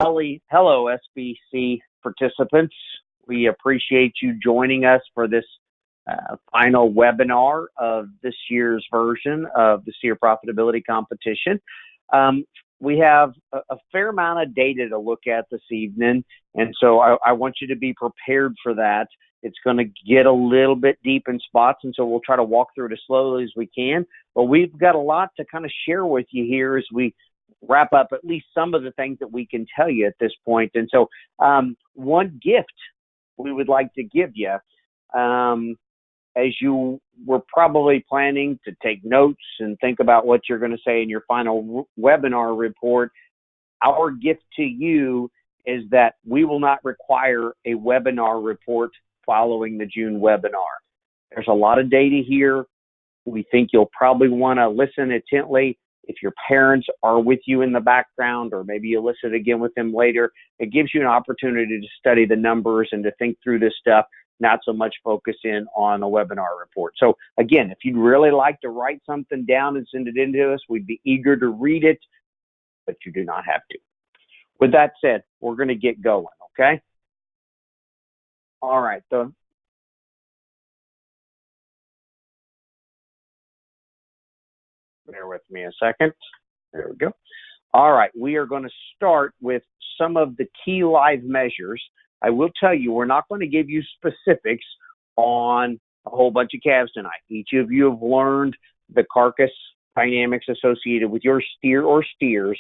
Hello, SPC participants. We appreciate you joining us for this final webinar of this year's version of the SEER Profitability Competition. We have a fair amount of data to look at this evening, and so I want you to be prepared for that. It's going to get a little bit deep in spots, and so we'll try to walk through it as slowly as we can. But we've got a lot to kind of share with you here as we wrap up at least some of the things that we can tell you at this point. And so one gift we would like to give you, as you were probably planning to take notes and think about what you're going to say in your final webinar report, our gift to you is that we will not require a webinar report following the June webinar. There's a lot of data here. We think you'll probably want to listen intently. If your parents are with you in the background, or maybe you listen again with them later, it gives you an opportunity to study the numbers and to think through this stuff, not so much focus in on a webinar report. So again, if you'd really like to write something down and send it in to us, we'd be eager to read it, but you do not have to. With that said, we're going to get going, okay? All right. Bear with me a second. There we go. All right, we are going to start with some of the key live measures. I will tell you, we're not going to give you specifics on a whole bunch of calves tonight. Each of you have learned the carcass dynamics associated with your steer or steers.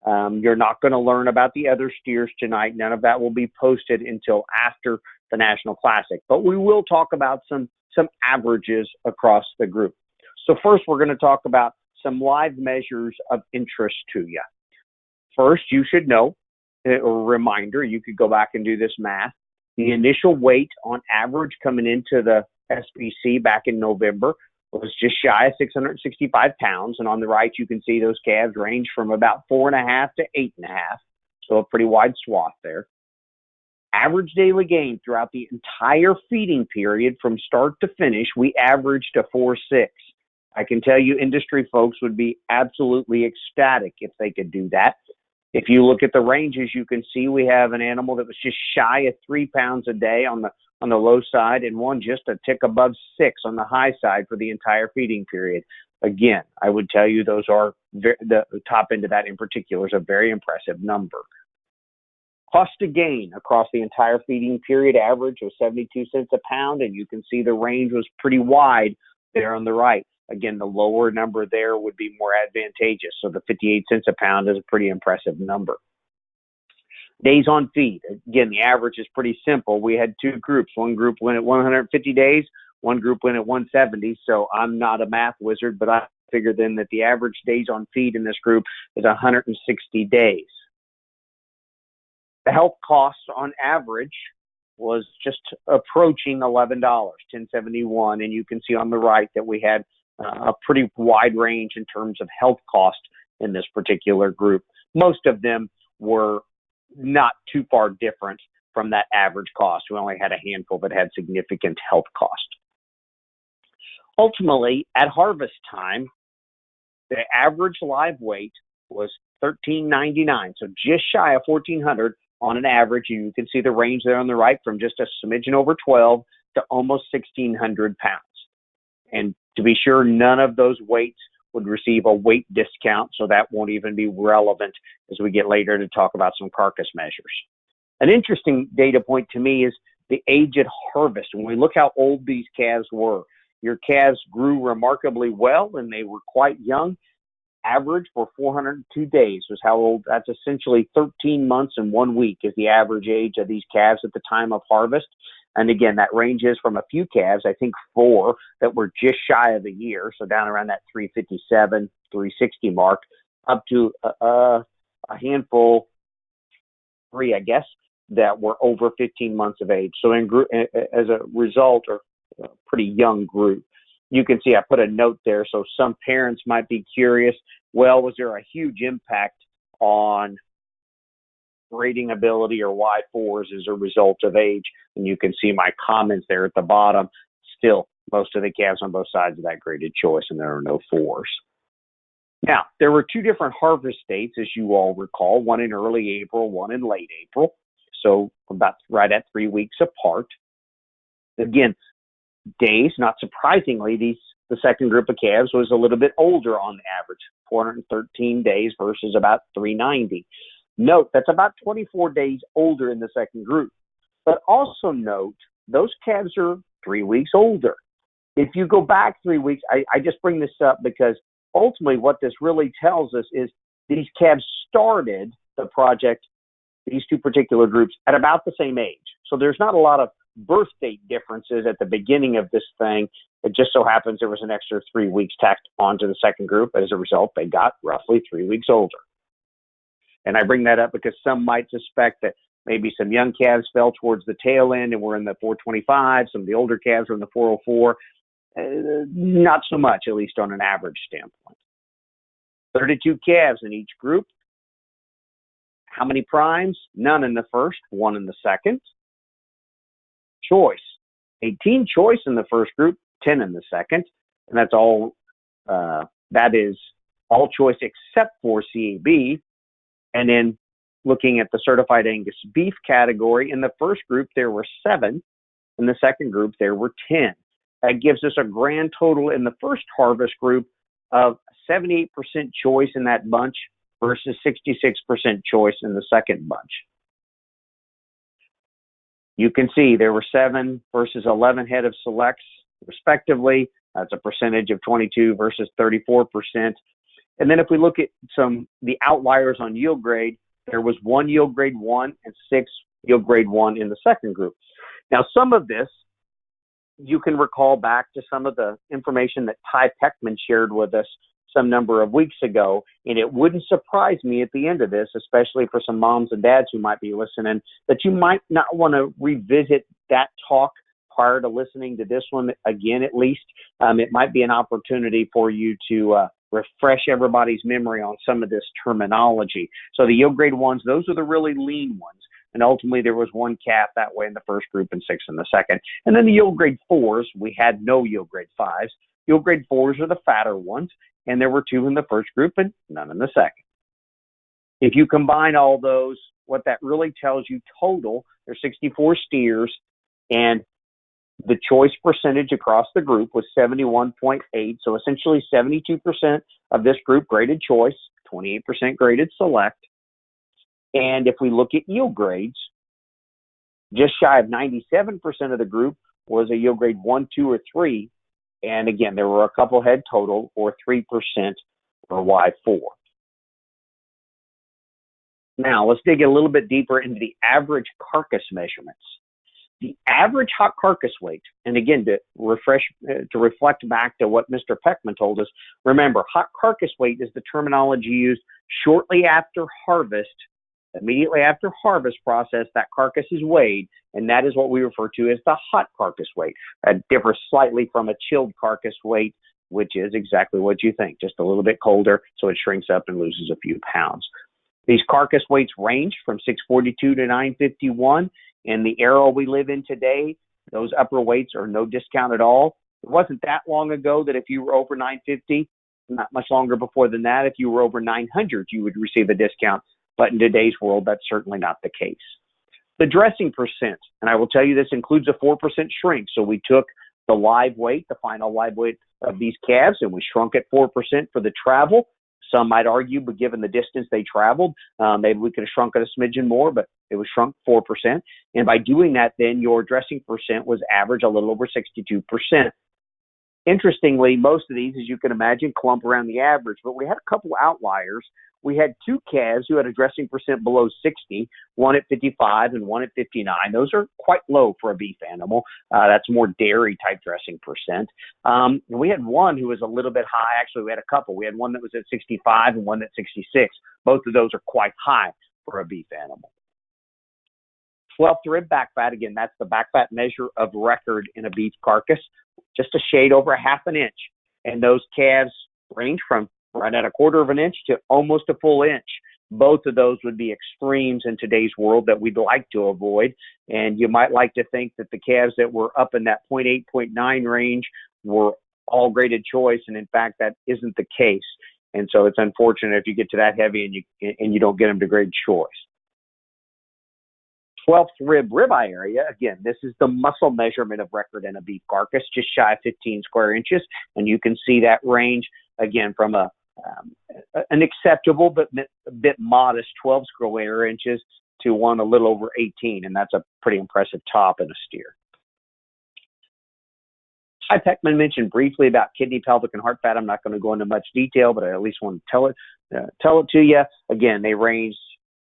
You're not going to learn about the other steers tonight. None of that will be posted until after the National Classic. But we will talk about some averages across the group. So first, we're going to talk about some live measures of interest to you. First, you should know, a reminder, you could go back and do this math. The initial weight on average coming into the SPC back in November was just shy of 665 pounds. And on the right, you can see those calves range from about 4.5 to 8.5. So a pretty wide swath there. Average daily gain throughout the entire feeding period from start to finish, we averaged a 4.6. I can tell you industry folks would be absolutely ecstatic if they could do that. If you look at the ranges, you can see we have an animal that was just shy of 3 pounds a day on the low side, and one just a tick above 6 on the high side for the entire feeding period. Again, I would tell you those are the top end of that in particular is a very impressive number. Cost to gain across the entire feeding period average was 72 cents a pound, and you can see the range was pretty wide there on the right. Again, the lower number there would be more advantageous. So the 58 cents a pound is a pretty impressive number. Days on feed. Again, the average is pretty simple. We had two groups. One group went at 150 days. One group went at 170. So I'm not a math wizard, but I figured then that the average days on feed in this group is 160 days. The health cost on average was just approaching $11, $10.71. And you can see on the right that we had a pretty wide range in terms of health cost in this particular group. Most of them were not too far different from that average cost. We only had a handful that had significant health cost. Ultimately, at harvest time, the average live weight was $13.99, so just shy of 1,400 on an average. You can see the range there on the right from just a smidgen over 12 to almost 1,600 pounds. And to be sure, none of those weights would receive a weight discount, so that won't even be relevant as we get later to talk about some carcass measures. An interesting data point to me is the age at harvest. When we look how old these calves were, your calves grew remarkably well and they were quite young. Average for 402 days was how old. That's essentially 13 months and 1 week is the average age of these calves at the time of harvest. And again, that ranges from a few calves, I think 4, that were just shy of a year, so down around that 357, 360 mark, up to a handful, 3, I guess, that were over 15 months of age. So as a result, or a pretty young group. You can see I put a note there, so some parents might be curious, well, was there a huge impact on grading ability or Y4s as a result of age? And you can see my comments there at the bottom. Still, most of the calves on both sides of that graded choice, and there are no 4s. Now, there were two different harvest dates, as you all recall, one in early April, one in late April. So about right at 3 weeks apart. Again, days, not surprisingly, the second group of calves was a little bit older on average, 413 days versus about 390. Note, that's about 24 days older in the second group. But also note, those calves are 3 weeks older. If you go back 3 weeks, I just bring this up because ultimately what this really tells us is these calves started the project, these two particular groups, at about the same age. So there's not a lot of birth date differences at the beginning of this thing. It just so happens there was an extra 3 weeks tacked onto the second group. As a result, they got roughly 3 weeks older. And I bring that up because some might suspect that maybe some young calves fell towards the tail end and were in the 425. Some of the older calves were in the 404. Not so much, at least on an average standpoint. 32 calves in each group. How many primes? None in the first, one in the second. Choice. 18 choice in the first group, 10 in the second. And that's all, that is all choice except for CAB. And then looking at the certified Angus beef category, in the first group, there were 7. In the second group, there were 10. That gives us a grand total in the first harvest group of 78% choice in that bunch versus 66% choice in the second bunch. You can see there were 7 versus 11 head of selects, respectively. That's a percentage of 22 versus 34%. And then if we look at the outliers on yield grade, there was 1 yield grade 1 and 6 yield grade 1 in the second group. Now, some of this, you can recall back to some of the information that Ty Peckman shared with us some number of weeks ago, and it wouldn't surprise me at the end of this, especially for some moms and dads who might be listening, that you might not want to revisit that talk prior to listening to this one again, at least. It might be an opportunity for you to refresh everybody's memory on some of this terminology. So the yield grade 1s, those are the really lean ones. And ultimately, there was 1 calf that way in the first group and 6 in the second. And then the yield grade 4s, we had no yield grade 5s. Yield grade 4s are the fatter ones, and there were 2 in the first group and none in the second. If you combine all those, what that really tells you total, there's 64 steers, and the choice percentage across the group was 71.8. So essentially 72% of this group graded choice, 28% graded select. And if we look at yield grades, just shy of 97% of the group was a yield grade 1, 2, or 3. And again, there were a couple head total, or 3% for Y4. Now, let's dig a little bit deeper into the average carcass measurements. The average hot carcass weight, and again, to reflect back to what Mr. Peckman told us, remember, hot carcass weight is the terminology used shortly after harvest. Immediately after harvest process, that carcass is weighed, and that is what we refer to as the hot carcass weight. That differs slightly from a chilled carcass weight, which is exactly what you think, just a little bit colder, so it shrinks up and loses a few pounds. These carcass weights range from 642 to 951. In the era we live in today, those upper weights are no discount at all. It wasn't that long ago that if you were over 950, not much longer before than that, if you were over 900, you would receive a discount. But in today's world, that's certainly not the case. The dressing percent, and I will tell you this includes a 4% shrink. So we took the live weight, the final live weight of these calves, and we shrunk it 4% for the travel. Some might argue, but given the distance they traveled, maybe we could have shrunk it a smidgen more, but it was shrunk 4%. And by doing that, then your dressing percent was average a little over 62%. Interestingly, most of these, as you can imagine, clump around the average, but we had a couple outliers. We had 2 calves who had a dressing percent below 60, one at 55 and one at 59. Those are quite low for a beef animal. That's more dairy type dressing percent. And we had one who was a little bit high. Actually, we had a couple. We had one that was at 65 and one at 66. Both of those are quite high for a beef animal. 12th rib back fat, again, that's the back fat measure of record in a beef carcass, just a shade over a half an inch. And those calves range from right at a quarter of an inch to almost a full inch. Both of those would be extremes in today's world that we'd like to avoid. And you might like to think that the calves that were up in that 0.8, 0.9 range were all graded choice. And in fact, that isn't the case. And so it's unfortunate if you get to that heavy and you don't get them to grade choice. 12th ribeye area. Again, this is the muscle measurement of record in a beef carcass, just shy of 15 square inches. And you can see that range, again, from an acceptable but a bit modest 12 square inches to one a little over 18. And that's a pretty impressive top in a steer. Ty Peckman mentioned briefly about kidney, pelvic, and heart fat. I'm not going to go into much detail, but I at least want to tell it to you. Again, they range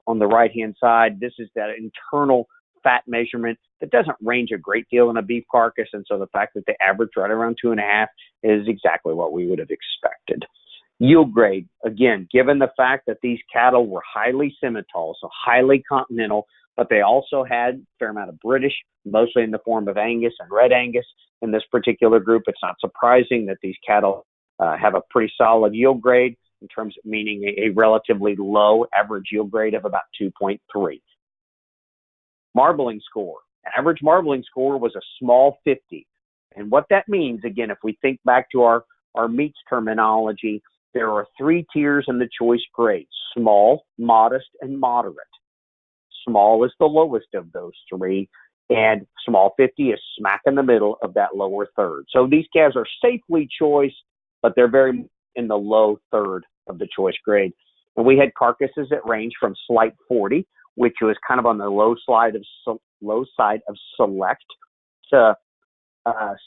on the right-hand side. This is that internal fat measurement that doesn't range a great deal in a beef carcass, and so the fact that they average right around 2.5 is exactly what we would have expected. Yield grade, again, given the fact that these cattle were highly Simmental, so highly continental, but they also had a fair amount of British, mostly in the form of Angus and Red Angus. In this particular group, it's not surprising that these cattle have a pretty solid yield grade, in terms of meaning a relatively low average yield grade of about 2.3. Marbling score. Average marbling score was a small 50. And what that means, again, if we think back to our meats terminology, there are 3 tiers in the choice grades: small, modest, and moderate. Small is the lowest of those 3, and small 50 is smack in the middle of that lower third. So these calves are safely choice, but they're very in the low third of the choice grade. And we had carcasses that range from slight 40, which was kind of on the low side of select, to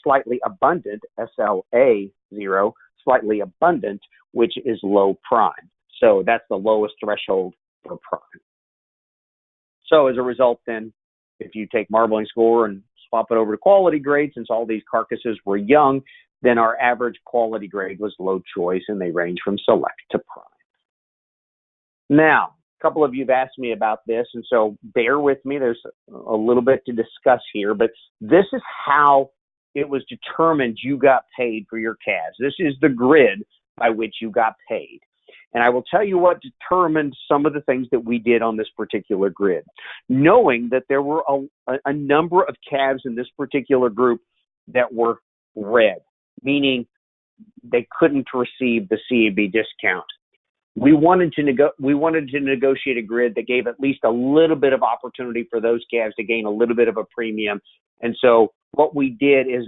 slightly abundant, SLA 0, slightly abundant, which is low prime. So that's the lowest threshold for prime. So as a result, then, if you take marbling score and swap it over to quality grade, since all these carcasses were young, then our average quality grade was low choice, and they range from select to prime. Now, a couple of you have asked me about this, and so bear with me. There's a little bit to discuss here, but this is how it was determined you got paid for your calves. This is the grid by which you got paid. And I will tell you what determined some of the things that we did on this particular grid. Knowing that there were a number of calves in this particular group that were red, meaning they couldn't receive the CAB discount. We wanted to negotiate a grid that gave at least a little bit of opportunity for those calves to gain a little bit of a premium. And so what we did is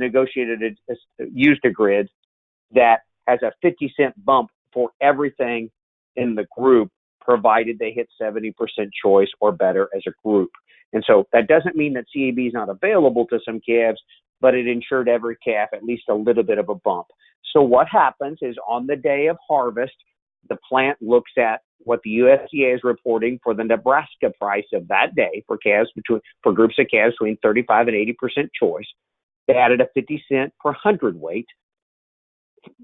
used a grid that has a 50-cent bump for everything in the group, provided they hit 70% choice or better as a group. And so that doesn't mean that CAB is not available to some calves, but it ensured every calf at least a little bit of a bump. So what happens is on the day of harvest, the plant looks at what the USDA is reporting for the Nebraska price of that day for calves for groups of calves between 35 and 80% choice. They added a 50-cent per hundredweight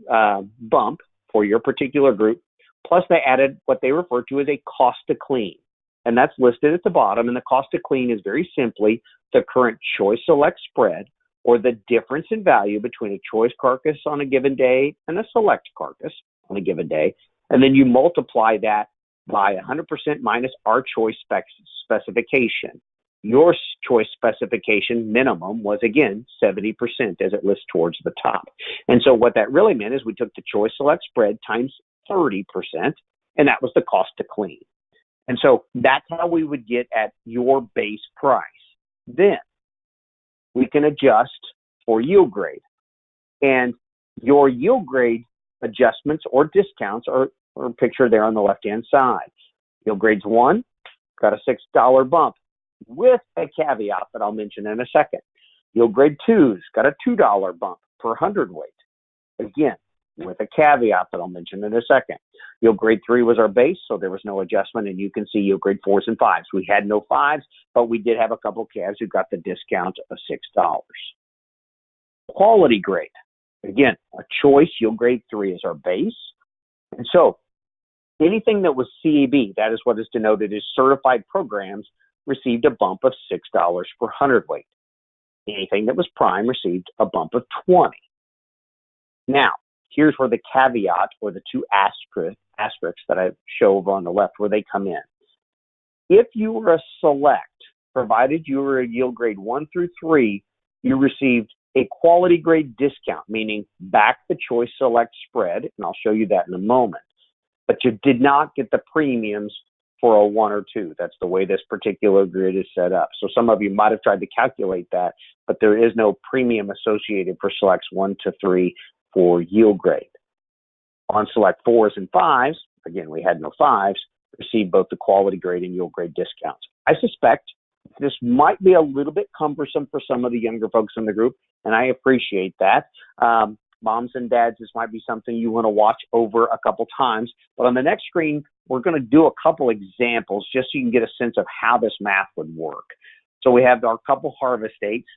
bump for your particular group. Plus, they added what they refer to as a cost to clean. And that's listed at the bottom. And the cost to clean is very simply the current choice select spread, or the difference in value between a choice carcass on a given day and a select carcass on a given day. And then you multiply that by 100% minus our choice specification. Your choice specification minimum was, again, 70% as it lists towards the top. And so what that really meant is we took the choice select spread times 30%, and that was the cost to clean. And so that's how we would get at your base price. Then we can adjust for yield grade. And your yield grade adjustments or discounts are pictured there on the left-hand side. Yield grades 1 got a $6 bump with a caveat that I'll mention in a second. Yield grade 2's got a $2 bump per hundredweight. Again, with a caveat that I'll mention in a second. Yield grade 3 was our base, so there was no adjustment, and you can see yield grade 4s and 5s. We had no 5s, but we did have a couple of calves who got the discount of $6. Quality grade. Again, a choice, yield grade 3 is our base. And so anything that was CAB, that is what is denoted as certified programs, received a bump of $6 per hundredweight. Anything that was prime received a bump of 20. Now, here's where the caveat, or the two asterisks that I show over on the left, where they come in. If you were a select, provided you were a yield grade 1 through 3, you received a quality grade discount, meaning back the choice select spread, and I'll show you that in a moment. but you did not get the premiums for a 1 or 2. That's the way this particular grid is set up. So some of you might have tried to calculate that, but there is no premium associated for selects 1 to 3 for yield grade. On select 4s and 5s, again, we had no 5s, received both the quality grade and yield grade discounts. I suspect this might be a little bit cumbersome for some of the younger folks in the group, and I appreciate that. Moms and dads, this might be something you want to watch over a couple times. But on the next screen, we're going to do a couple examples just so you can get a sense of how this math would work. So we have our couple harvest dates.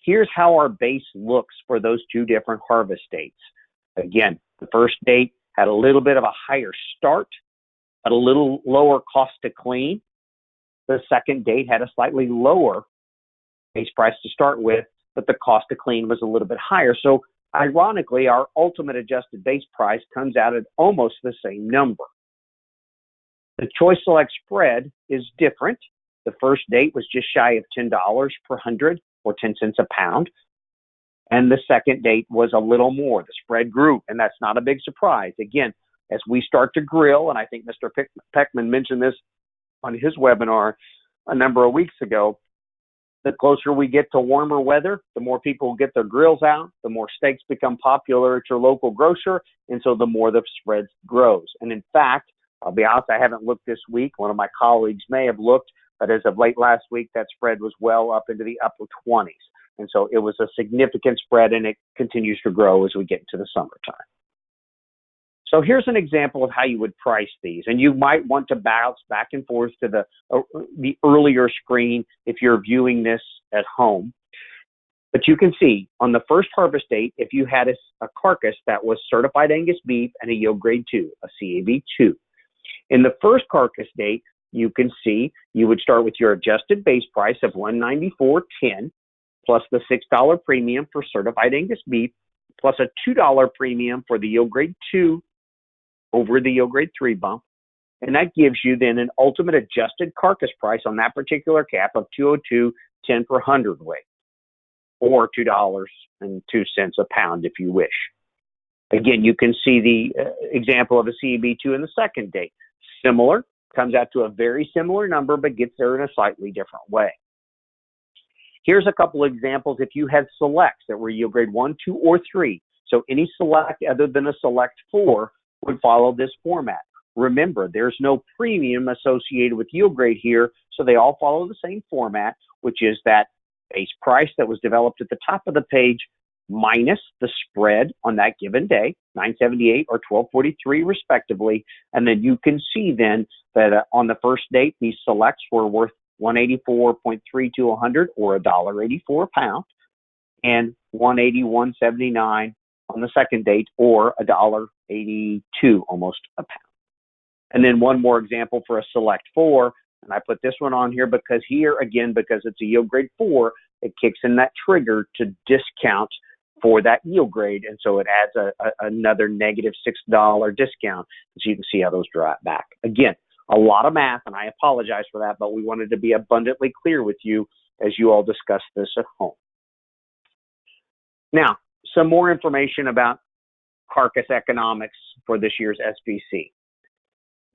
Here's how our base looks for those 2 different harvest dates. Again, the first date had a little bit of a higher start, but a little lower cost to clean. The second date had a slightly lower base price to start with, but the cost to clean was a little bit higher. So ironically, our ultimate adjusted base price comes out at almost the same number. The choice select spread is different. The first date was just shy of $10 per 100 or 10 cents a pound. And the second date was a little more. The spread grew, and that's not a big surprise. Again, as we start to grill, and I think Mr. Peckman mentioned this on his webinar a number of weeks ago, the closer we get to warmer weather, the more people get their grills out, the more steaks become popular at your local grocer, and so the more the spread grows. And in fact, I'll be honest, I haven't looked this week. One of my colleagues may have looked, but as of late last week, that spread was well up into the upper 20s. And so it was a significant spread, and it continues to grow as we get into the summertime. So here's an example of how you would price these. And you might want to bounce back and forth to the earlier screen if you're viewing this at home. But you can see on the first harvest date, if you had a carcass that was certified Angus beef and a yield grade 2, a CAB2. In the first carcass date, you can see you would start with your adjusted base price of $194.10 plus the $6 premium for certified Angus beef plus a $2 premium for the yield grade 2 over the yield grade 3 bump. And that gives you then an ultimate adjusted carcass price on that particular cap of $202.10 per hundredweight, or $2.02 a pound if you wish. Again, you can see the example of a CAB2 in the second date. Similar, comes out to a very similar number, but gets there in a slightly different way. Here's a couple examples if you had selects that were yield grade 1, 2, or 3. So any select other than a select 4 would follow this format. Remember, there's no premium associated with yield grade here, so they all follow the same format, which is that base price that was developed at the top of the page minus the spread on that given day, 978 or 1243 respectively. And then you can see then that on the first date, these selects were worth 184.32 to 100 or $1.84 a pound, and 181.79 on the second date or $1.82 almost a pound. And then one more example for a select 4, and I put this one on here because here again, because it's a yield grade 4, it kicks in that trigger to discount for that yield grade, and so it adds another negative $6 discount, so you can see how those drop back. Again, a lot of math, and I apologize for that, but we wanted to be abundantly clear with you as you all discuss this at home. Now, some more information about Carcass Economics for this year's SPC.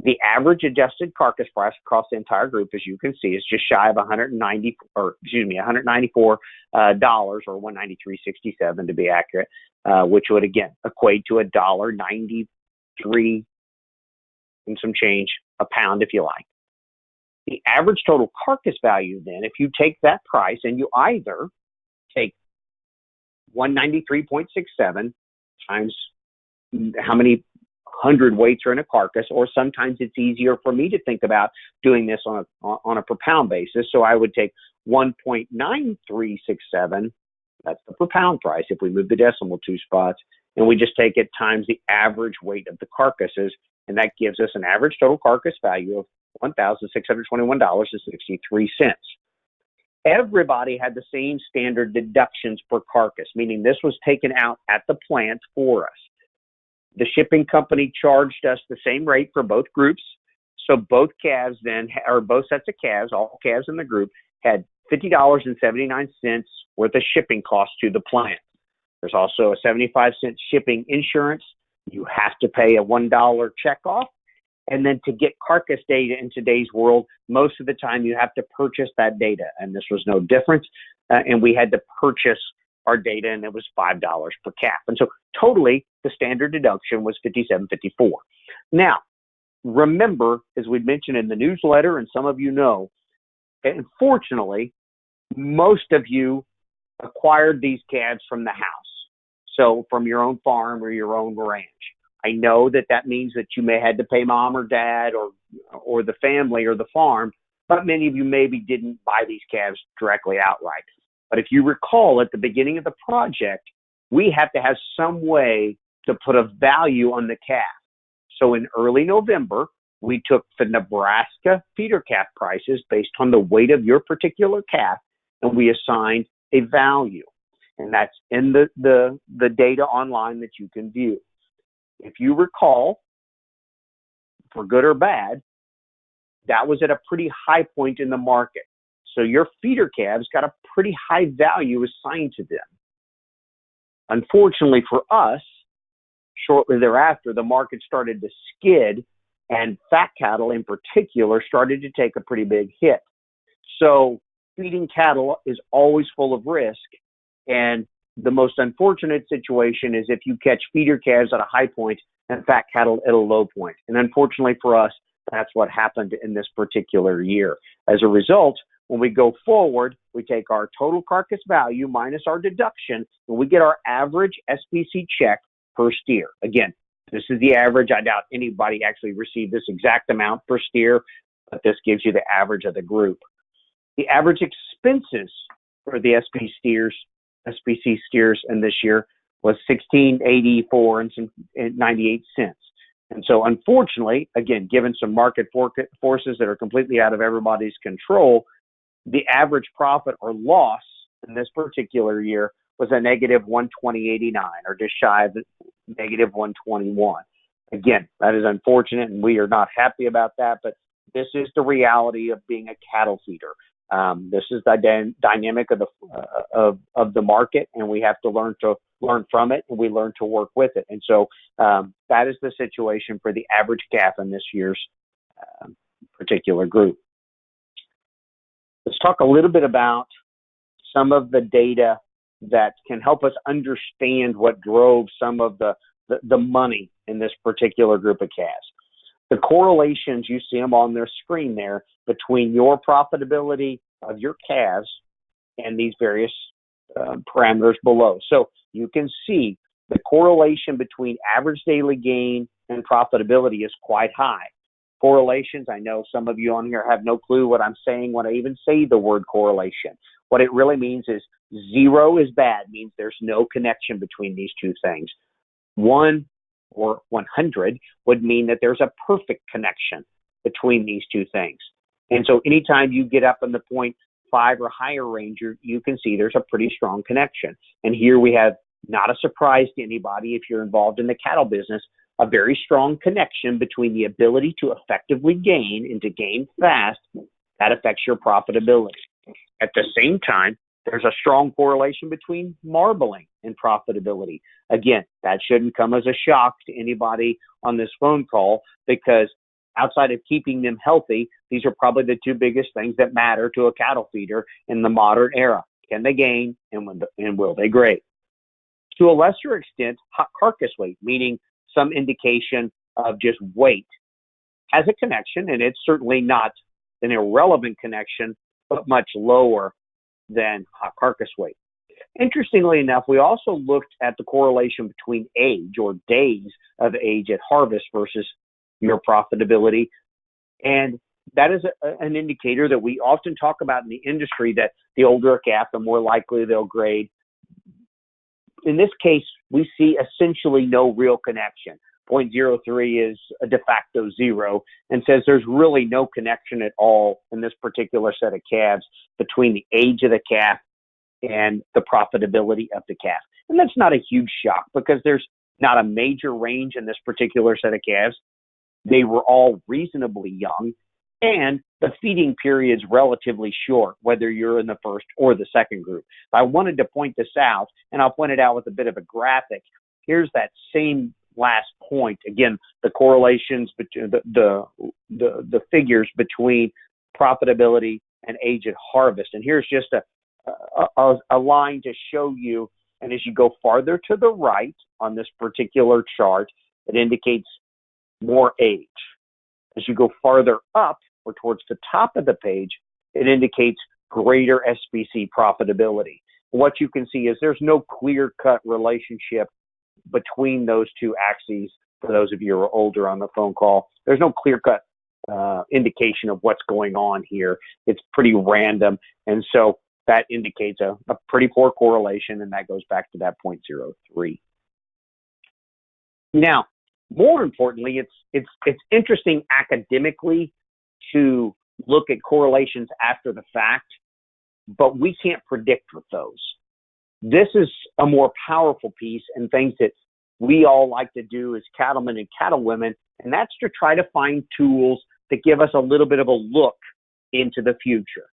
The average adjusted carcass price across the entire group, as you can see, is just shy of $194 or $193.67 to be accurate, which would again equate to $1.93 and some change a pound if you like. The average total carcass value then, if you take that price and you either take 193.67 times how many hundredweights are in a carcass, or sometimes it's easier for me to think about doing this on a per pound basis. So I would take 1.9367, that's the per pound price if we move the decimal 2 spots, and we just take it times the average weight of the carcasses, and that gives us an average total carcass value of $1,621.63. Everybody had the same standard deductions per carcass, meaning this was taken out at the plant for us. The shipping company charged us the same rate for both groups. So both calves then, or both sets of calves, all calves in the group, had $50.79 worth of shipping costs to the plant. There's also a 75-cent shipping insurance. You have to pay a $1 check off, And then to get carcass data in today's world, most of the time you have to purchase that data. And this was no different. And we had to purchase our data, and it was $5 per calf. And so totally the standard deduction was $57.54. Now, remember, as we mentioned in the newsletter, and some of you know, unfortunately, most of you acquired these calves from the house. So from your own farm or your own ranch. I know that that means that you may have had to pay mom or dad or the family or the farm, but many of you maybe didn't buy these calves directly outright. But if you recall, at the beginning of the project, we have to have some way to put a value on the calf. So in early November, we took the Nebraska feeder calf prices based on the weight of your particular calf, and we assigned a value. And that's in the data online that you can view. If you recall, for good or bad, that was at a pretty high point in the market. So your feeder calves got a pretty high value assigned to them. Unfortunately for us, shortly thereafter, the market started to skid, and fat cattle in particular started to take a pretty big hit. So feeding cattle is always full of risk, and the most unfortunate situation is if you catch feeder calves at a high point and fat cattle at a low point. And unfortunately for us, that's what happened in this particular year. As a result, when we go forward, we take our total carcass value minus our deduction, and we get our average SPC check per steer. Again, this is the average. I doubt anybody actually received this exact amount per steer, but this gives you the average of the group. The average expenses for the SPC steers in this year was $16.84 and 98 cents. And so unfortunately, again, given some market forces that are completely out of everybody's control, the average profit or loss in this particular year was a negative 120.89, or just shy of negative 121. Again, that is unfortunate, and we are not happy about that, but this is the reality of being a cattle feeder. This is the dynamic of the market, and we have to learn from it, and we learn to work with it. And so that is the situation for the average calf in this year's particular group. Let's talk a little bit about some of the data that can help us understand what drove some of the money in this particular group of calves. The correlations, you see them on their screen there, between your profitability of your calves and these various parameters below. So you can see the correlation between average daily gain and profitability is quite high. Correlations, I know some of you on here have no clue what I'm saying when I even say the word correlation. What it really means is 0 is bad, means there's no connection between these two things. 1 or 100 would mean that there's a perfect connection between these two things. And so anytime you get up in the 0.5 or higher range, you can see there's a pretty strong connection. And here we have, not a surprise to anybody if you're involved in the cattle business, a very strong connection between the ability to effectively gain and to gain fast. That affects your profitability. At the same time, there's a strong correlation between marbling and profitability. Again, that shouldn't come as a shock to anybody on this phone call, because outside of keeping them healthy, these are probably the two biggest things that matter to a cattle feeder in the modern era. Can they gain, and will they grade? To a lesser extent, hot carcass weight, meaning some indication of just weight, has a connection, and it's certainly not an irrelevant connection, but much lower than hot carcass weight. Interestingly enough, we also looked at the correlation between age, or days of age at harvest, versus your profitability. And that is an indicator that we often talk about in the industry, that the older a calf, the more likely they'll grade. In this case, we see essentially no real connection. 0.03 is a de facto 0, and says there's really no connection at all in this particular set of calves between the age of the calf and the profitability of the calf. And that's not a huge shock, because there's not a major range in this particular set of calves. They were all reasonably young, and the feeding period's relatively short, whether you're in the first or the second group. I wanted to point this out, and I'll point it out with a bit of a graphic. Here's that same last point. Again, the correlations between the figures between profitability and age at harvest. And here's just a line to show you. And as you go farther to the right on this particular chart, it indicates more age. As you go farther up or towards the top of the page, it indicates greater SPC profitability. What you can see is there's no clear-cut relationship between those two axes. For those of you who are older on the phone call, there's no clear-cut indication of what's going on here. It's pretty random, and so that indicates a pretty poor correlation, and that goes back to that 0.03. Now, more importantly, it's interesting academically to look at correlations after the fact, but we can't predict with those. This is a more powerful piece and things that we all like to do as cattlemen and cattlewomen, and that's to try to find tools that give us a little bit of a look into the future.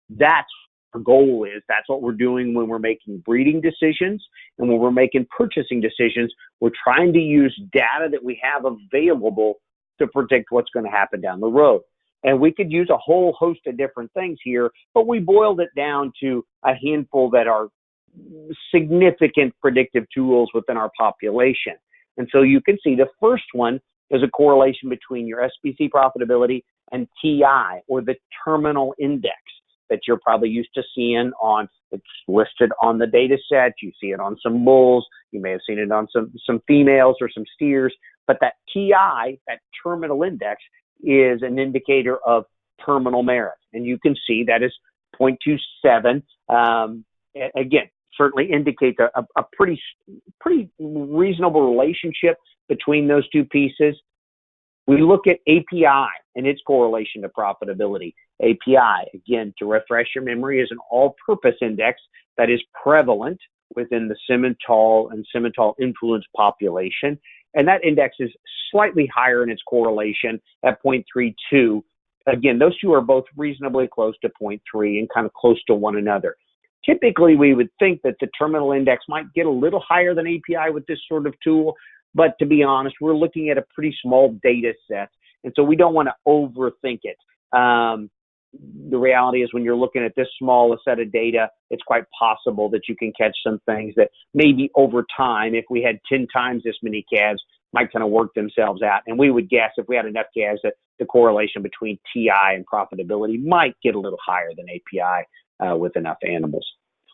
That's our goal is. That's what we're doing when we're making breeding decisions and when we're making purchasing decisions. We're trying to use data that we have available to predict what's going to happen down the road. And we could use a whole host of different things here, but we boiled it down to a handful that are significant predictive tools within our population. And so you can see the first one is a correlation between your SPC profitability and TI, or the terminal index that you're probably used to seeing on, it's listed on the data set. You see it on some bulls. You may have seen it on some females or some steers, but that TI, that terminal index, is an indicator of terminal merit. And you can see that is 0.27. Again, certainly indicates a pretty reasonable relationship between those two pieces. We look at API and its correlation to profitability. API, again, to refresh your memory, is an all-purpose index that is prevalent within the Simmental and Simmental influence population. And that index is slightly higher in its correlation at 0.32. Again, those two are both reasonably close to 0.3 and kind of close to one another. Typically, we would think that the terminal index might get a little higher than API with this sort of tool, but to be honest, we're looking at a pretty small data set, and so we don't want to overthink it. The reality is when you're looking at this small a set of data, it's quite possible that you can catch some things that maybe over time, if we had 10 times this many calves, might kind of work themselves out. And we would guess if we had enough calves that the correlation between TI and profitability might get a little higher than API with enough animals.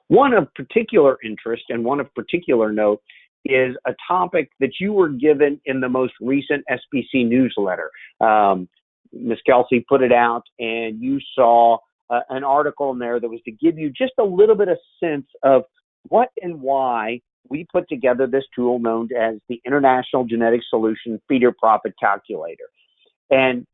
One of particular interest and one of particular note is a topic that you were given in the most recent SPC newsletter. Ms. Kelsey put it out, and you saw an article in there that was to give you just a little bit of sense of what and why we put together this tool known as the International Genetic Solution Feeder Profit Calculator. And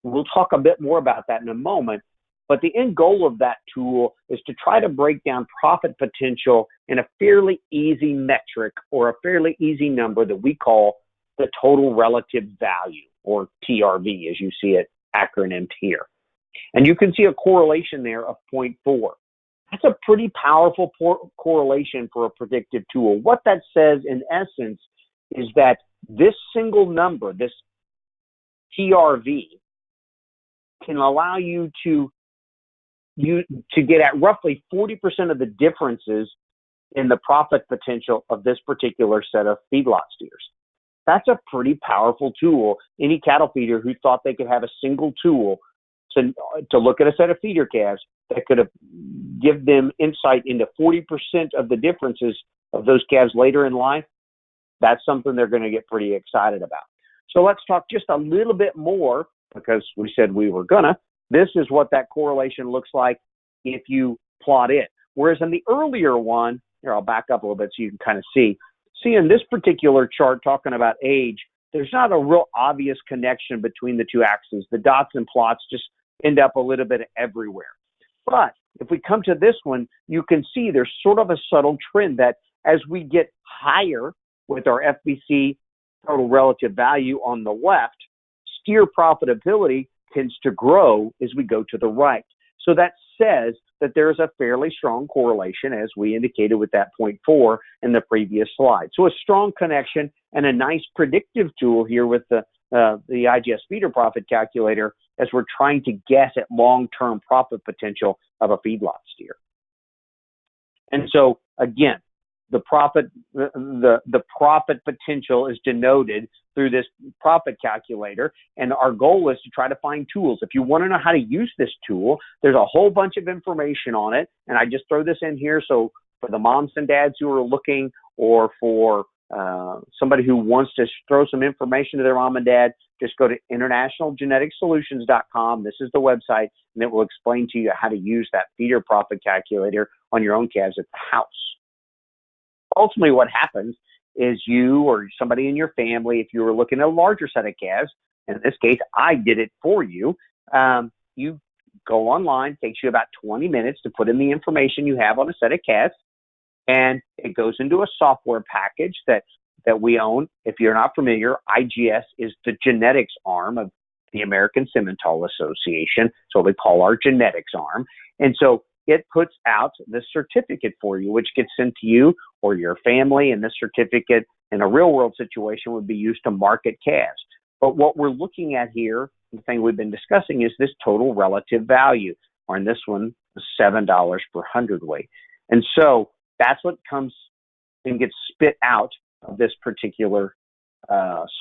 we'll talk a bit more about that in a moment, but the end goal of that tool is to try to break down profit potential in a fairly easy metric or a fairly easy number that we call the total relative value, or TRV, as you see it acronymed here. And you can see a correlation there of 0.4. That's a pretty powerful correlation for a predictive tool. What that says, in essence, is that this single number, this TRV, can allow you to get at roughly 40% of the differences in the profit potential of this particular set of feedlot steers. That's a pretty powerful tool. Any cattle feeder who thought they could have a single tool to look at a set of feeder calves that could give them insight into 40% of the differences of those calves later in life, that's something they're going to get pretty excited about. So let's talk just a little bit more, because we said we were gonna. This is what that correlation looks like if you plot it. Whereas in the earlier one, here, I'll back up a little bit so you can kind of see. See, in this particular chart talking about age, there's not a real obvious connection between the two axes. The dots and plots just end up a little bit everywhere. But if we come to this one, you can see there's sort of a subtle trend that as we get higher with our FBC total relative value on the left, steer profitability tends to grow as we go to the right. So that says that there's a fairly strong correlation, as we indicated with that 0.4 in the previous slide. So a strong connection and a nice predictive tool here with the IGS Feeder Profit Calculator as we're trying to guess at long-term profit potential of a feedlot steer. And so again, the profit potential is denoted through this profit calculator, and our goal is to try to find tools. If you want to know how to use this tool, there's a whole bunch of information on it, and I just throw this in here so for the moms and dads who are looking, or for somebody who wants to throw some information to their mom and dad, just go to internationalgeneticsolutions.com. This is the website, and it will explain to you how to use that feeder profit calculator on your own calves at the house. Ultimately, what happens is you or somebody in your family, if you were looking at a larger set of calves, in this case, I did it for you, you go online, takes you about 20 minutes to put in the information you have on a set of calves, and it goes into a software package that we own. If you're not familiar, IGS is the genetics arm of the American Simmental Association, so we call our genetics arm. And so it puts out this certificate for you, which gets sent to you or your family, and this certificate in a real-world situation would be used to market calves. But what we're looking at here, the thing we've been discussing, is this total relative value, or in this one, $7 per hundredweight. And so that's what comes and gets spit out of this particular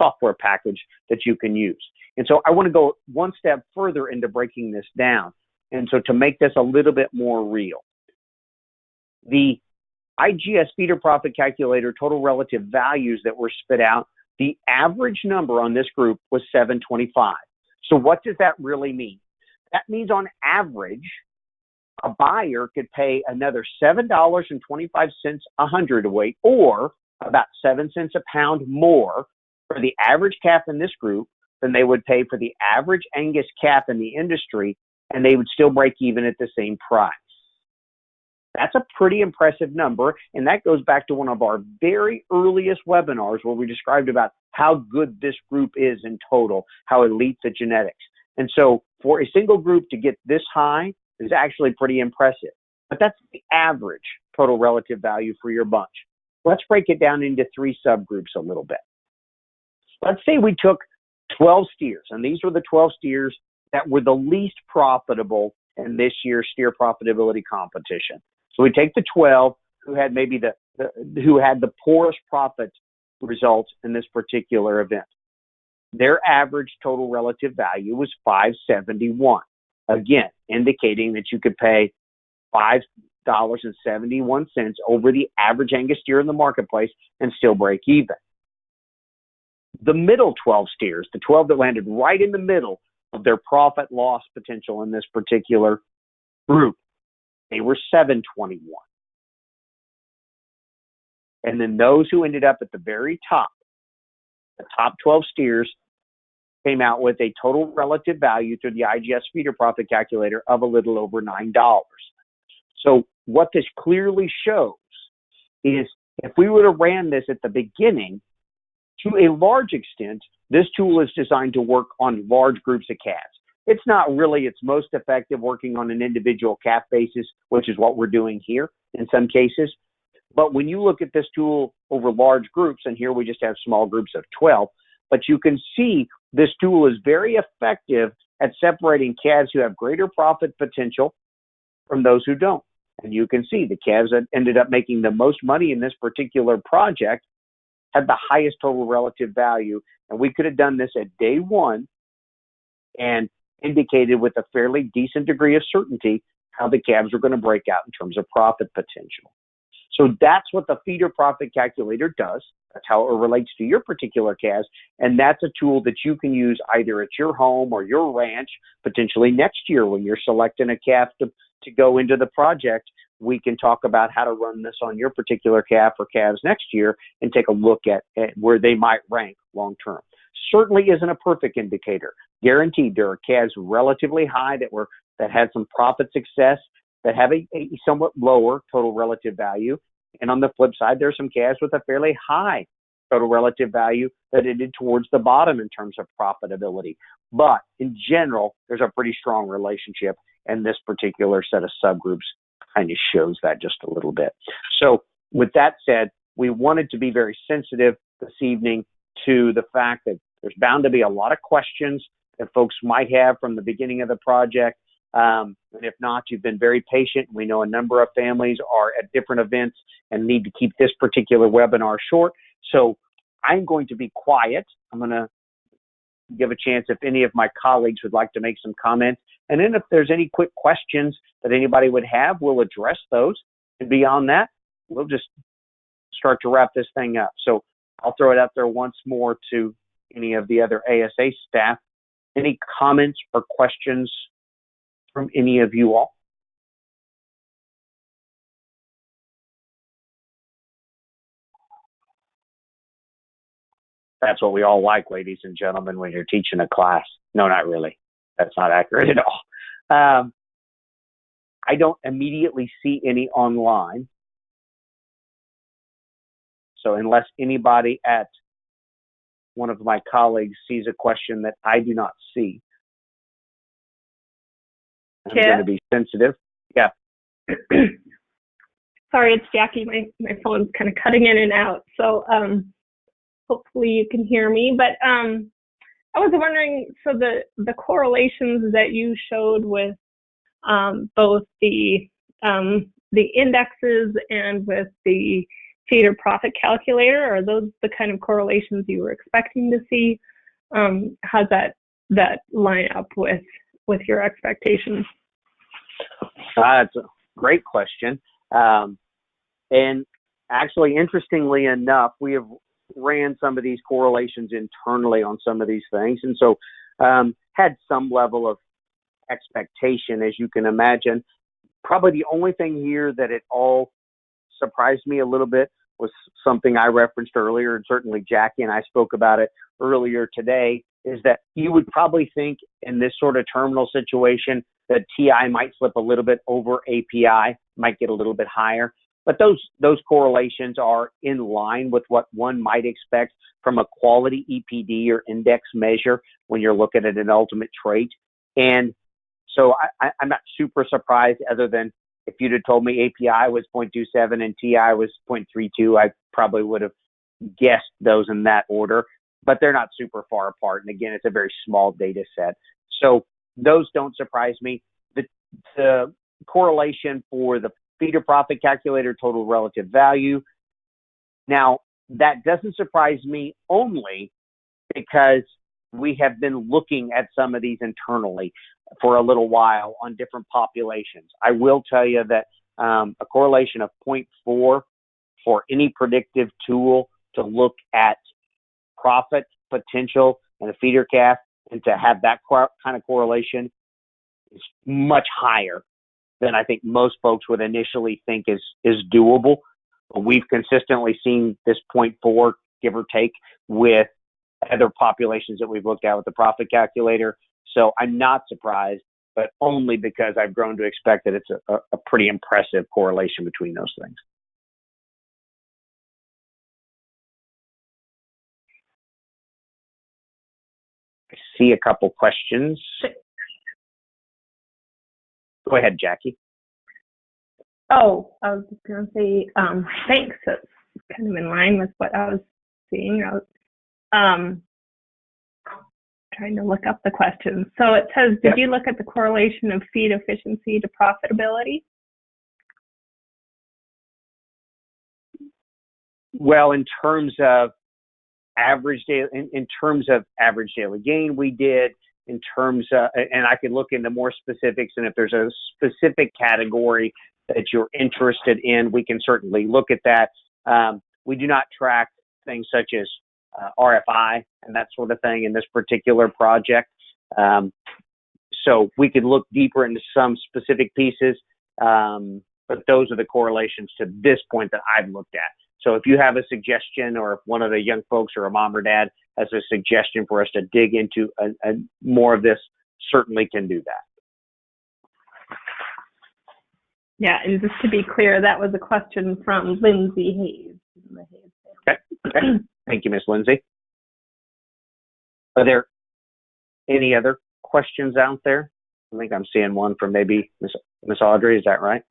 software package that you can use. And so I want to go one step further into breaking this down. And so to make this a little bit more real, the IGS Feeder Profit Calculator total relative values that were spit out, the average number on this group was 725. So what does that really mean? That means on average, a buyer could pay another $7.25 a hundredweight, or about 7 cents a pound more for the average calf in this group than they would pay for the average Angus calf in the industry, and they would still break even at the same price. That's a pretty impressive number, and that goes back to one of our very earliest webinars where we described about how good this group is in total, how elite the genetics. And so for a single group to get this high is actually pretty impressive. But that's the average total relative value for your bunch. Let's break it down into 3 subgroups a little bit. Let's say we took 12 steers, and these were the 12 steers that were the least profitable in this year's steer profitability competition. So we take the 12 who had maybe who had the poorest profit results in this particular event. Their average total relative value was $5.71. Again, indicating that you could pay $5.71 over the average Angus steer in the marketplace and still break even. The middle 12 steers, the 12 that landed right in the middle of their profit loss potential in this particular group, they were $7.21. And then those who ended up at the very top, the top 12 steers, came out with a total relative value through the IGS Feeder Profit Calculator of a little over $9. So what this clearly shows is if we would have ran this at the beginning, to a large extent, this tool is designed to work on large groups of calves. It's not really its most effective working on an individual calf basis, which is what we're doing here in some cases. But when you look at this tool over large groups, and here we just have small groups of 12, but you can see this tool is very effective at separating calves who have greater profit potential from those who don't. And you can see the calves that ended up making the most money in this particular project had the highest total relative value. And we could have done this at day one and indicated with a fairly decent degree of certainty how the calves are going to break out in terms of profit potential. So that's what the feeder profit calculator does. That's how it relates to your particular calves. And that's a tool that you can use either at your home or your ranch, potentially next year when you're selecting a calf to go into the project. We can talk about how to run this on your particular calf or calves next year and take a look at where they might rank long term. Certainly isn't a perfect indicator. Guaranteed there are calves relatively high that had some profit success that have a somewhat lower total relative value. And on the flip side, there are some calves with a fairly high total relative value that ended towards the bottom in terms of profitability. But in general, there's a pretty strong relationship. and this particular set of subgroups kind of shows that just a little bit. So with that said, we wanted to be very sensitive this evening to the fact that there's bound to be a lot of questions that folks might have from the beginning of the project. And if not, you've been very patient. We know a number of families are at different events and need to keep this particular webinar short. So I'm going to be quiet. I'm going to give a chance if any of my colleagues would like to make some comments. And then if there's any quick questions that anybody would have, we'll address those. And beyond that, we'll just start to wrap this thing up. So I'll throw it out there once more to any of the other ASA staff. Any comments or questions from any of you all? That's what we all like, ladies and gentlemen, when you're teaching a class. No, not really. That's not accurate at all. I don't immediately see any online. So unless anybody at one of my colleagues sees a question that I do not see, I'm going to be sensitive. Yeah. Sorry, it's Jackie. My phone's kind of cutting in and out. So hopefully you can hear me. But I was wondering, so the correlations that you showed with both the indexes and with the feeder profit calculator, are those the kind of correlations you were expecting to see? How's that line up with your expectations? That's a great question. And actually, interestingly enough, we have ran some of these correlations internally on some of these things. And so had some level of expectation, as you can imagine. Probably the only thing here that it all surprised me a little bit was something I referenced earlier, and certainly Jackie and I spoke about it earlier today, is that you would probably think in this sort of terminal situation that TI might slip a little bit over API, might get a little bit higher. But those correlations are in line with what one might expect from a quality EPD or index measure when you're looking at an ultimate trait. And so I'm not super surprised, other than if you'd have told me API was 0.27 and TI was 0.32, I probably would have guessed those in that order. But they're not super far apart. And again, it's a very small data set. So those don't surprise me. The correlation for the feeder profit calculator, total relative value. Now, that doesn't surprise me only because we have been looking at some of these internally for a little while on different populations. I will tell you that a correlation of 0.4 for any predictive tool to look at profit potential and a feeder calf, and to have that kind of correlation is much higher than I think most folks would initially think is doable. We've consistently seen this 0.4, give or take, with other populations that we've looked at with the profit calculator. So I'm not surprised, but only because I've grown to expect that it's a pretty impressive correlation between those things. I see a couple questions. Go ahead, Jackie. Oh, I was just going to say thanks. That's kind of in line with what I was seeing. I was trying to look up the question. So it says, did you look at the correlation of feed efficiency to profitability? Well, in terms of average daily, in terms of average daily gain, we did. In terms of, and I can look into more specifics, and if there's a specific category that you're interested in, we can certainly look at that. We do not track things such as RFI and that sort of thing in this particular project. So we could look deeper into some specific pieces, but those are the correlations to this point that I've looked at. So if you have a suggestion, or if one of the young folks or a mom or dad has a suggestion for us to dig into more of this, certainly can do that. Yeah, and just to be clear, that was a question from Lindsay Hayes. Okay. Thank you, Ms. Lindsay. Are there any other questions out there? I think I'm seeing one from maybe Miss Audrey. Is that right?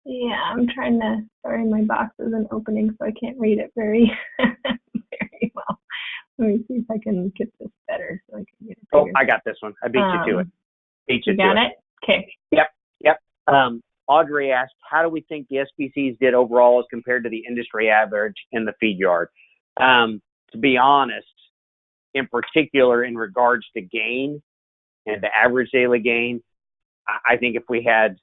Yeah, I'm trying to, sorry, my box isn't opening, so I can't read it very, very well. Let me see if I can get this better so I can get it bigger. Oh, I got this one. I beat you to it. Beat you to it. Okay. Yep. Audrey asked, how do we think the SPCs did overall as compared to the industry average in the feed yard? To be honest, in particular in regards to gain and the average daily gain, I think if we had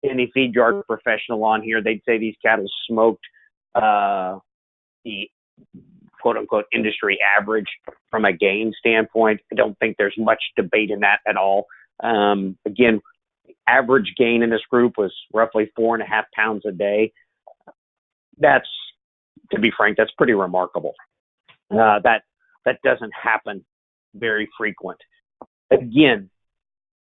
any feed yard professional on here, they'd say these cattle smoked the quote unquote industry average from a gain standpoint. I don't think there's much debate in that at all. Again, average gain in this group was roughly 4.5 pounds a day. That's, to be frank, that's pretty remarkable. That doesn't happen very frequent. Again,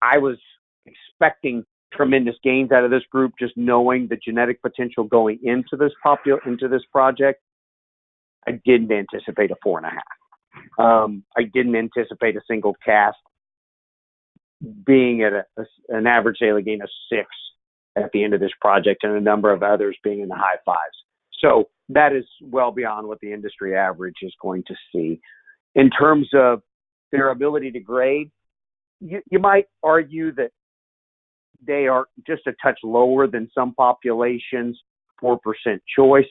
I was expecting tremendous gains out of this group, just knowing the genetic potential going into this project. I didn't anticipate a 4.5. I didn't anticipate a single cast being at an average daily gain of 6 at the end of this project, and a number of others being in the high 5s. So that is well beyond what the industry average is going to see. In terms of their ability to grade, you might argue that they are just a touch lower than some populations, 4% choice.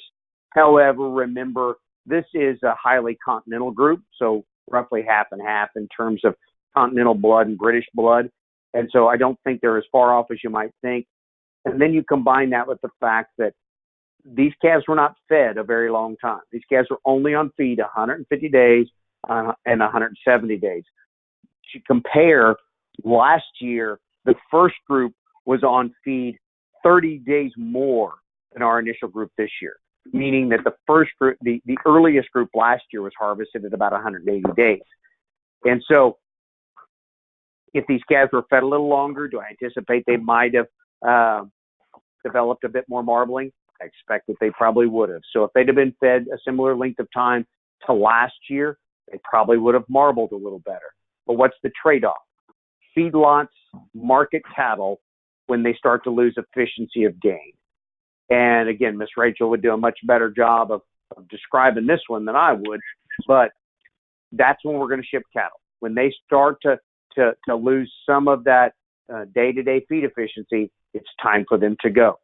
However, remember, this is a highly continental group, so roughly half and half in terms of continental blood and British blood. And so I don't think they're as far off as you might think. And then you combine that with the fact that these calves were not fed a very long time. These calves were only on feed 150 days and 170 days. To compare, last year, the first group was on feed 30 days more than our initial group this year, meaning that the first group, the earliest group last year was harvested at about 180 days. And so if these calves were fed a little longer, do I anticipate they might have developed a bit more marbling? I expect that they probably would have. So if they'd have been fed a similar length of time to last year, they probably would have marbled a little better. But what's the trade-off? Feedlots market cattle when they start to lose efficiency of gain. And again, Miss Rachel would do a much better job of describing this one than I would, but that's when we're going to ship cattle. When they start to lose some of that day-to-day feed efficiency, it's time for them to go.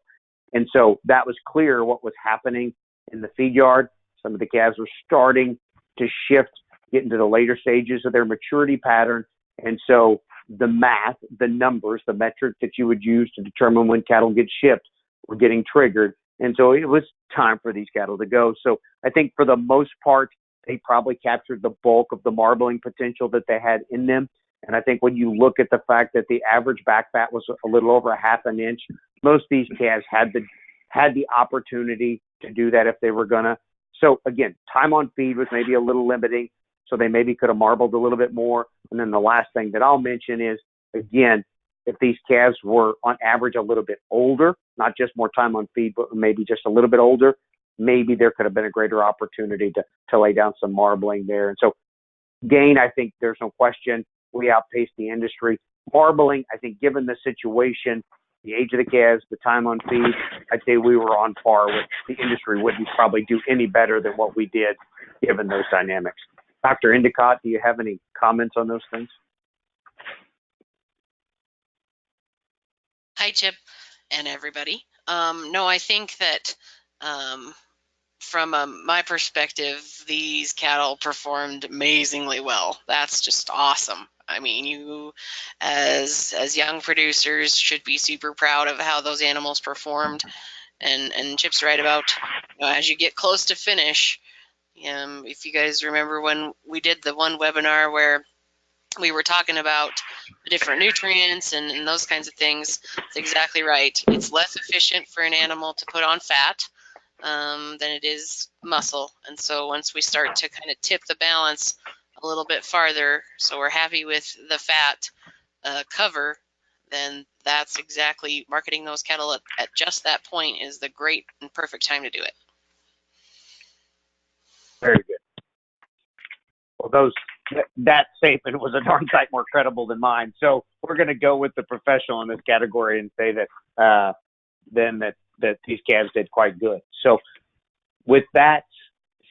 And so that was clear what was happening in the feed yard. Some of the calves were starting to shift, get into the later stages of their maturity pattern. And so the math, the numbers, the metric that you would use to determine when cattle get shipped were getting triggered. And so it was time for these cattle to go. So I think for the most part, they probably captured the bulk of the marbling potential that they had in them. And I think when you look at the fact that the average back fat was a little over a half an inch, most of these calves had the opportunity to do that if they were gonna. So again, time on feed was maybe a little limiting, so they maybe could have marbled a little bit more. And then the last thing that I'll mention is, again, if these calves were on average a little bit older, not just more time on feed, but maybe just a little bit older, maybe there could have been a greater opportunity to lay down some marbling there. And so gain, I think there's no question, we outpaced the industry. Marbling, I think given the situation, the age of the calves, the time on feed, I'd say we were on par with the industry. Wouldn't probably do any better than what we did given those dynamics. Dr. Endicott, do you have any comments on those things? Hi, Chip and everybody. No, I think that from my perspective, these cattle performed amazingly well. That's just awesome. I mean, you as young producers should be super proud of how those animals performed. And Chip's right about, as you get close to finish, if you guys remember when we did the one webinar where we were talking about the different nutrients and those kinds of things, it's exactly right. It's less efficient for an animal to put on fat than it is muscle. And so once we start to kind of tip the balance a little bit farther, so we're happy with the fat cover, then that's exactly marketing those cattle at just that point is the great and perfect time to do it. Very good. Well, those that statement was a darn sight more credible than mine. So we're going to go with the professional in this category and say that that these calves did quite good. So with that,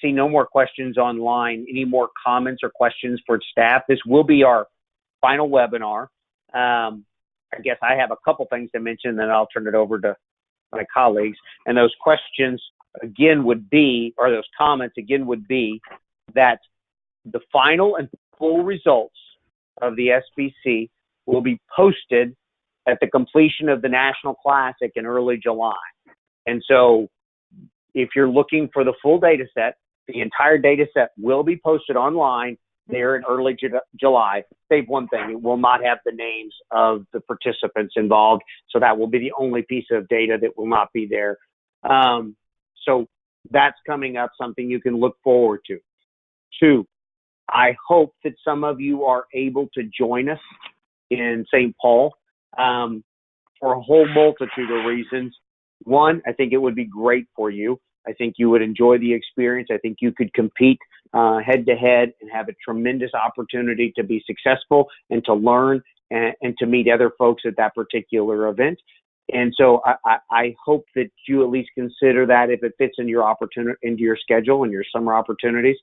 see no more questions online. Any more comments or questions for staff? This will be our final webinar. I guess I have a couple things to mention, then I'll turn it over to my colleagues. And those questions again would be, or those comments again would be, that the final and full results of the SPC will be posted at the completion of the National Classic in early July. And so if you're looking for the full data set, the entire data set will be posted online there in early July. Save one thing, it will not have the names of the participants involved. So that will be the only piece of data that will not be there. So that's coming up, something you can look forward to. 2, I hope that some of you are able to join us in St. Paul for a whole multitude of reasons. 1, I think it would be great for you. I think you would enjoy the experience. I think you could compete head to head and have a tremendous opportunity to be successful and to learn and to meet other folks at that particular event. And so I hope that you at least consider that if it fits in your opportunity, into your schedule and your summer opportunities.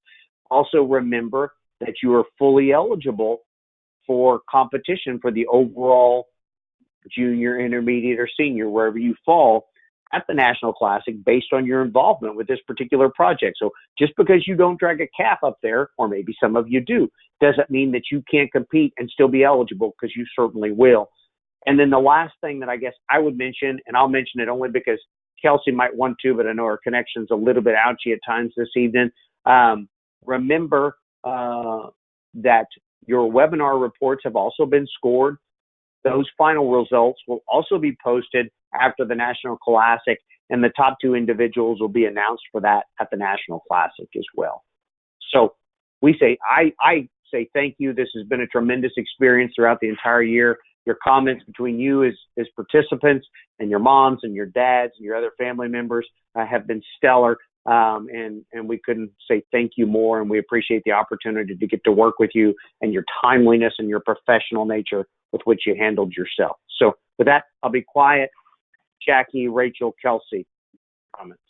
Also remember that you are fully eligible for competition for the overall junior, intermediate, or senior, wherever you fall, at the National Classic based on your involvement with this particular project. So just because you don't drag a calf up there, or maybe some of you do, doesn't mean that you can't compete and still be eligible, because you certainly will. And then the last thing that I guess I would mention, and I'll mention it only because Kelsey might want to, but I know our connection's a little bit ouchy at times this evening. Remember that your webinar reports have also been scored. Those final results will also be posted after the National Classic, and the top 2 individuals will be announced for that at the National Classic as well. So we say, I say thank you. This has been a tremendous experience throughout the entire year. Your comments between you as participants and your moms and your dads and your other family members have been stellar. And we couldn't say thank you more, and we appreciate the opportunity to get to work with you and your timeliness and your professional nature with which you handled yourself. So with that, I'll be quiet. Jackie, Rachel, Kelsey, comments.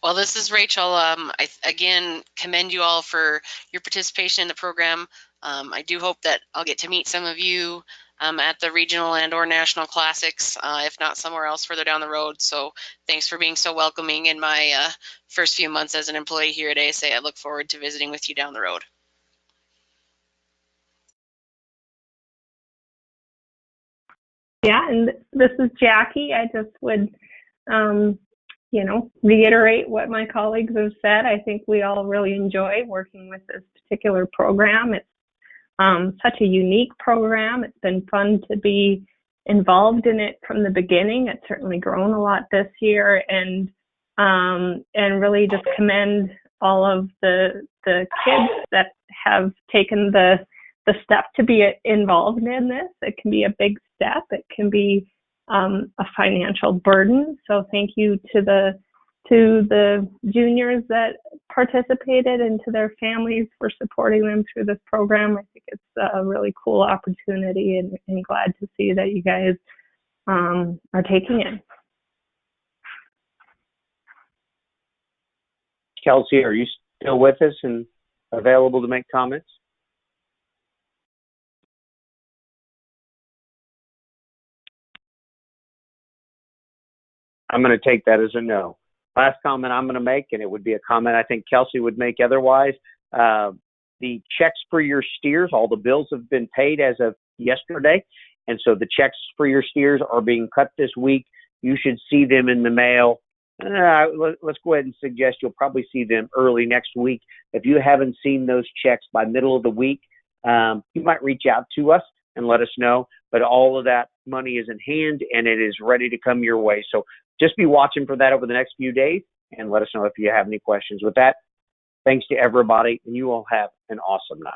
Well, this is Rachel. I again commend you all for your participation in the program. I do hope that I'll get to meet some of you at the regional and or national classics, if not somewhere else further down the road. So thanks for being so welcoming in my first few months as an employee here at ASA. I look forward to visiting with you down the road. Yeah, and this is Jackie. I just would, reiterate what my colleagues have said. I think we all really enjoy working with this particular program. It's such a unique program. It's been fun to be involved in it from the beginning. It's certainly grown a lot this year, and really just commend all of the kids that have taken the step to be involved in this. It can be a big step. It can be a financial burden. So thank you to the juniors that participated and to their families for supporting them through this program. I think it's a really cool opportunity, and glad to see that you guys are taking it. Kelsey, are you still with us and available to make comments? I'm going to take that as a no. Last comment I'm going to make, and it would be a comment I think Kelsey would make otherwise. The checks for your steers, all the bills have been paid as of yesterday. And so the checks for your steers are being cut this week. You should see them in the mail. Let's go ahead and suggest you'll probably see them early next week. If you haven't seen those checks by middle of the week, you might reach out to us and let us know. But all of that money is in hand, and it is ready to come your way. So just be watching for that over the next few days, and let us know if you have any questions. With that, thanks to everybody, and you all have an awesome night.